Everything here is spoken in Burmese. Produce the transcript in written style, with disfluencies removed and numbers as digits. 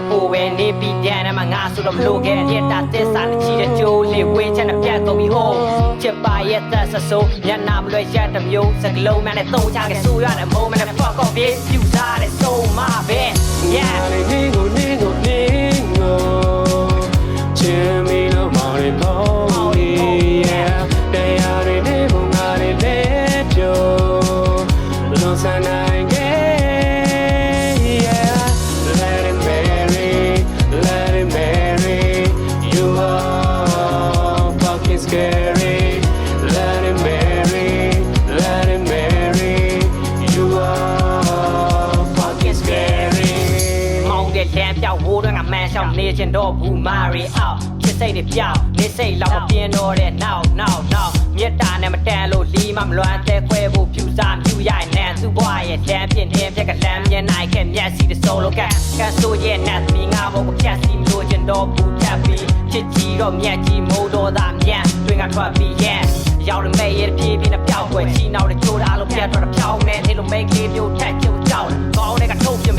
ကြောက်ဖို့ပဲနေပြီးပြန်တယ်မှာငါဆိုတော့မလို့ခဲ့တဲ့တာတက်စာနဲ့ချီတဲ့ကြိုးလေးဝင်းချမ်းနဲ့ပြတ်ကုန်ပြီဟိုးချစ်ပါရဲ့သက်ဆဆိုးညနာမလွယ်ရတဲ့မျိုးစကလုံးများနဲ့သုံးချခဲ့ဆိုရတဲ့ moment နဲ့ fuck off it ပြူစားတဲ့ so my bad yeah နေကိုချင်မီလို့မောင်လေးပေါ့yeah တရားတွေနေပုံငါတွေလက်ပြိုလုံးစနိုင်ခဲ့ yeah let it marry you are fucking scary let it marry you are fucking scary မောင်တဲ့တန်းပြောက်ဝိုးတော့ငါမှန်ရှောင်းနေချင်တော့ဘူး marry out ချစ်စိတ်တွေပြောက်နေစိတ်လောက်မပြင်းတော့တဲ့ now မြတ်တာနဲ့မတန်လို့လီမမလွမ်းတဲ့ခွဲဖို့ဖြူစားဖြူရိုက်နေသူ့ဘွားရဲ့တန်းပြင်းပြက်ကလမ်းမြင်နိုင်ခဲ့မျက်စိတစိုးလို့ကန်ဆိုရဲ့နတ်မီငါဘောကိုဖြတ်စီမလို့ချင်တော့ဘူးဖြတ်ပြီးချစ်ကြီးတော့မြတ်ကြီးမိုးတော်သားမြတ်တွင်ကထွက်ပြီးရဲ့ရောက်ရမယ့်ရဲ့ပြေးနဲ့ပြောက်ွယ်ချီနောက်တဲ့ကြိုးသားလို့ပြတ်တော့ဖြောင်းနေတယ်လို့မိတ်ကလေးမျိုးထက်ကျုံကြောက်ကောင်းတဲ့ကထုတ်ပြ